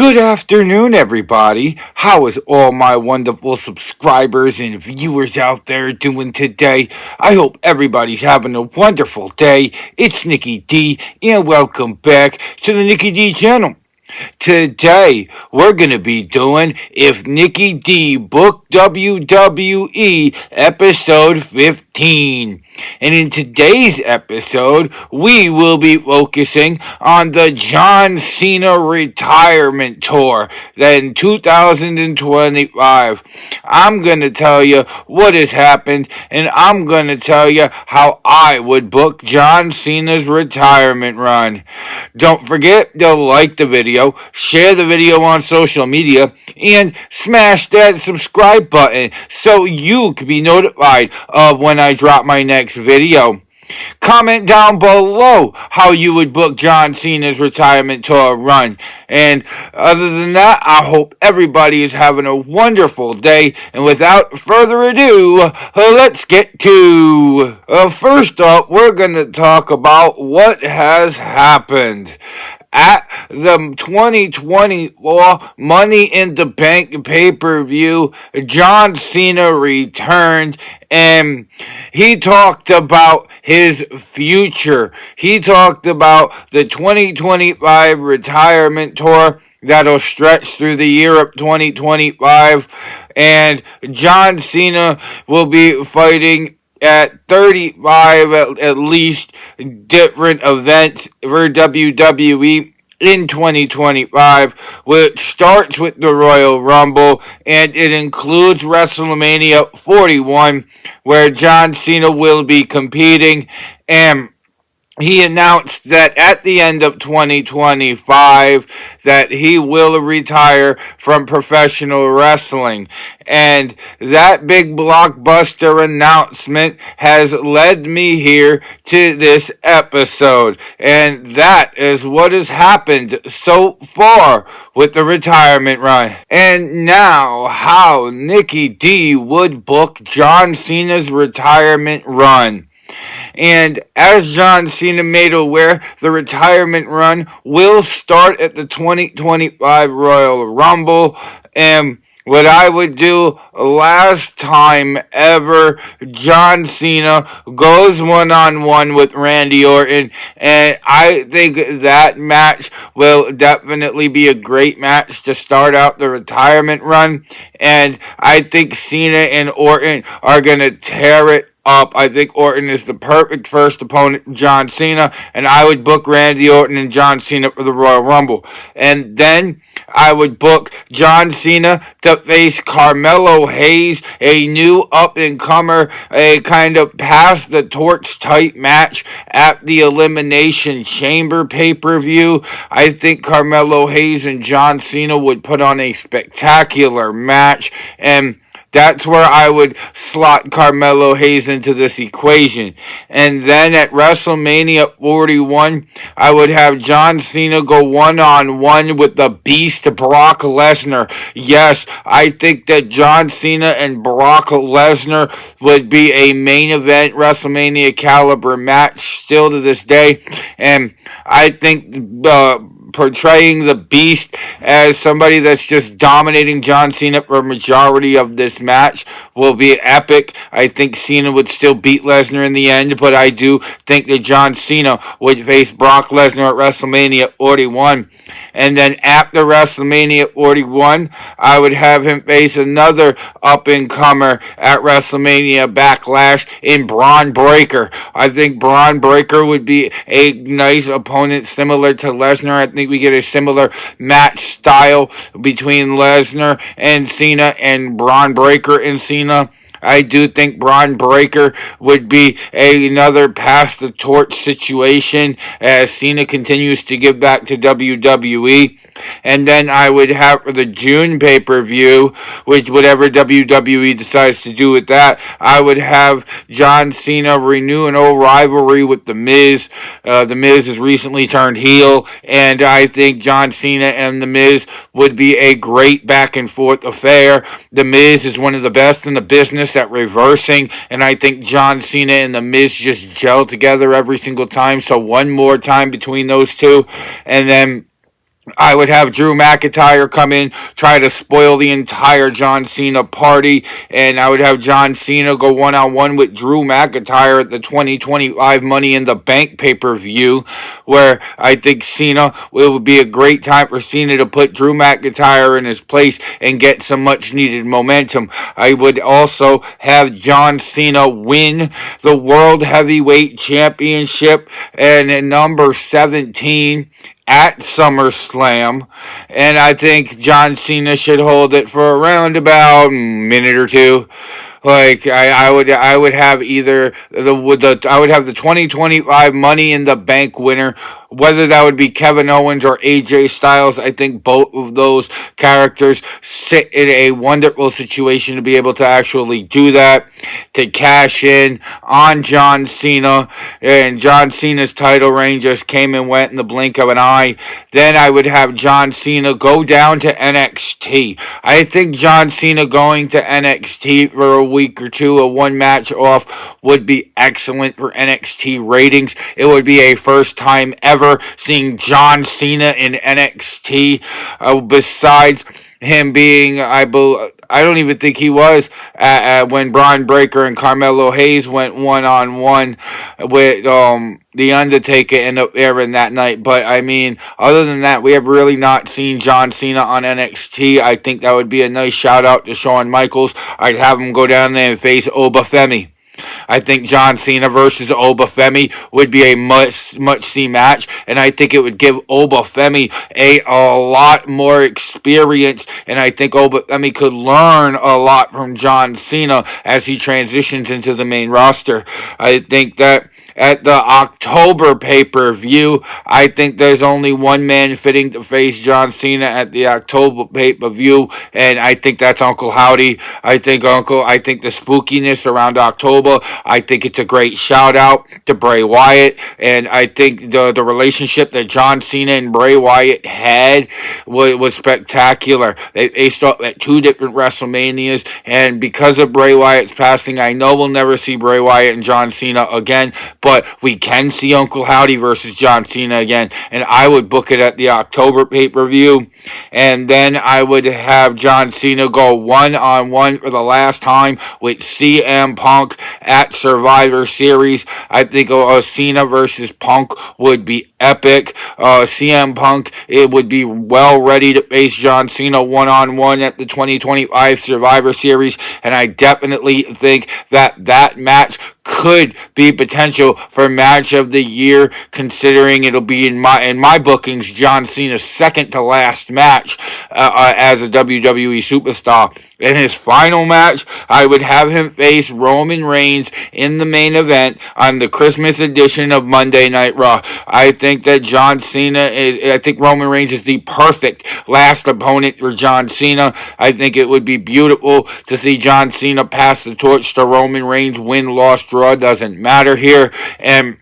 Good afternoon, everybody. How is all my wonderful subscribers and viewers out there doing today? I hope everybody's having a wonderful day. It's Nicky D, and welcome back to the Nicky D channel. Today, we're going to be doing If Nicky D Booked WWE episode 15. And in today's episode, we will be focusing on the John Cena retirement tour in 2025. I'm going to tell you what has happened, and I'm going to tell you how I would book John Cena's retirement run. Don't forget to like the video, share the video on social media, and smash that subscribe button so you can be notified of when I drop my next video. Comment down below how you would book John Cena's retirement tour run. And other than that, I hope everybody is having a wonderful day. And without further ado, let's get to... first up, we're going to talk about what has happened. At the 2024 Money in the Bank pay-per-view, John Cena returned and he talked about his future. He talked about the 2025 retirement tour that'll stretch through the year of 2025, and John Cena will be fighting at 35 at least different events for WWE in 2025, which starts with the Royal Rumble, and it includes WrestleMania 41, where John Cena will be competing, and he announced that at the end of 2025 that he will retire from professional wrestling. And that big blockbuster announcement has led me here to this episode. And that is what has happened so far with the retirement run. And now, how Nicky D would book John Cena's retirement run. And as John Cena made aware, the retirement run will start at the 2025 Royal Rumble. And what I would do last time ever, John Cena goes one-on-one with Randy Orton, and I think that match will definitely be a great match to start out the retirement run, and I think Cena and Orton are going to tear it up. I think Orton is the perfect first opponent, John Cena, and I would book Randy Orton and John Cena for the Royal Rumble. And then I would book John Cena to face Carmelo Hayes, a new up-and-comer, a kind of pass-the-torch type match at the Elimination Chamber pay-per-view. I think Carmelo Hayes and John Cena would put on a spectacular match, and that's where I would slot Carmelo Hayes into this equation. And then at WrestleMania 41, I would have John Cena go one-on-one with the Beast Brock Lesnar. Yes, I think that John Cena and Brock Lesnar would be a main event WrestleMania caliber match still to this day. And I think portraying the Beast as somebody that's just dominating John Cena for a majority of this match will be epic. I think Cena would still beat Lesnar in the end, but I do think that John Cena would face Brock Lesnar at WrestleMania 41. And then after WrestleMania 41, I would have him face another up-and-comer at WrestleMania Backlash in Braun Breaker. I think Braun Breaker would be a nice opponent similar to Lesnar. I think we get a similar match style between Lesnar and Cena and Braun Breaker and Cena. I do think Braun Breaker would be another pass-the-torch situation as Cena continues to give back to WWE. And then I would have for the June pay-per-view, which whatever WWE decides to do with that, I would have John Cena renew an old rivalry with The Miz. The Miz has recently turned heel, and I think John Cena and The Miz would be a great back-and-forth affair. The Miz is one of the best in the business at reversing, and I think John Cena and The Miz just gel together every single time, so one more time between those two, and then I would have Drew McIntyre come in, try to spoil the entire John Cena party, and I would have John Cena go one-on-one with Drew McIntyre at the 2025 Money in the Bank pay-per-view, where I think Cena, it would be a great time for Cena to put Drew McIntyre in his place and get some much-needed momentum. I would also have John Cena win the World Heavyweight Championship and at number 17 at SummerSlam, and I think John Cena should hold it for around about a minute or two. Like I would have either I would have the 2025 Money in the Bank winner, whether that would be Kevin Owens or AJ Styles. I think both of those characters sit in a wonderful situation to be able to actually do that, to cash in on John Cena, and John Cena's title reign just came and went in the blink of an eye. Then I would have John Cena go down to NXT. I think John Cena going to NXT for a week or two, a one match off, would be excellent for NXT ratings. It would be a first time ever seeing John Cena in NXT. Besides him being, I don't even think he was when Braun Breaker and Carmelo Hayes went one-on-one with The Undertaker in the airing that night. But, I mean, other than that, we have really not seen John Cena on NXT. I think that would be a nice shout-out to Shawn Michaels. I'd have him go down there and face Obafemi. I think John Cena versus Obafemi would be a must-see match, and I think it would give Obafemi a lot more experience, and I think Obafemi could learn a lot from John Cena as he transitions into the main roster. I think that at the October pay-per-view, I think there's only one man fitting to face John Cena at the October pay-per-view, and I think that's Uncle Howdy. I think the spookiness around October, I think it's a great shout out to Bray Wyatt, and I think the relationship that John Cena and Bray Wyatt had was spectacular. They faced up at two different WrestleManias, and because of Bray Wyatt's passing, I know we'll never see Bray Wyatt and John Cena again, but we can see Uncle Howdy versus John Cena again, and I would book it at the October pay-per-view, and then I would have John Cena go one-on-one for the last time with CM Punk at Survivor Series. I think Cena versus Punk would be epic. CM Punk, it would be well ready to face John Cena one-on-one at the 2025 Survivor Series, and I definitely think that match could be potential for match of the year, considering it'll be in my bookings John Cena's second to last match as a WWE superstar. In his final match, I would have him face Roman Reigns in the main event on the Christmas edition of Monday Night Raw. I think that I think Roman Reigns is the perfect last opponent for John Cena. I think it would be beautiful to see John Cena pass the torch to Roman Reigns, win, loss, draw, doesn't matter here. And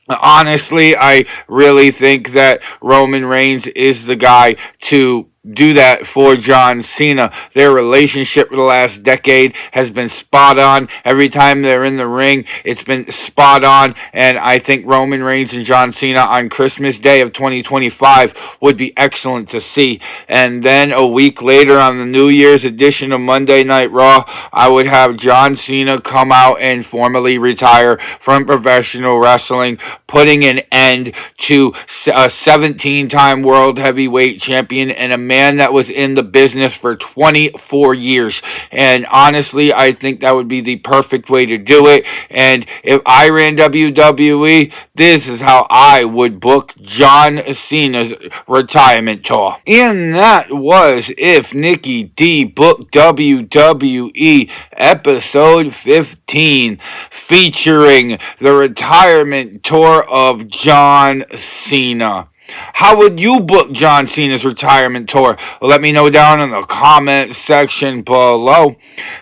honestly, I really think that Roman Reigns is the guy to do that for John Cena. Their relationship for the last decade has been spot on. Every time they're in the ring, it's been spot on, and I think Roman Reigns and John Cena on Christmas Day of 2025 would be excellent to see. And then a week later on the New Year's edition of Monday Night Raw, I would have John Cena come out and formally retire from professional wrestling, putting an end to a 17-time World Heavyweight Champion and a man that was in the business for 24 years. And honestly, I think that would be the perfect way to do it. And if I ran WWE, this is how I would book John Cena's retirement tour. And that was If Nicky D Booked WWE episode 15, featuring the retirement tour of John Cena. How would you book John Cena's retirement tour? Let me know down in the comment section below.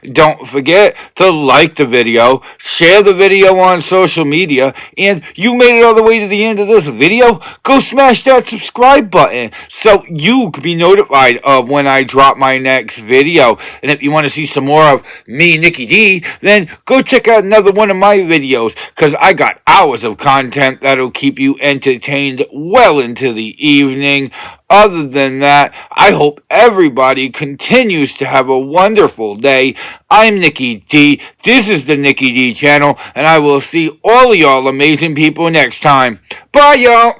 Don't forget to like the video, share the video on social media, and you made it all the way to the end of this video, go smash that subscribe button so you can be notified of when I drop my next video. And if you want to see some more of me, Nicky D, then go check out another one of my videos, because I got hours of content that'll keep you entertained well into into the evening. Other than that, I hope everybody continues to have a wonderful day. I'm Nicky D. This is the Nicky D channel, and I will see all of y'all amazing people next time. Bye, y'all.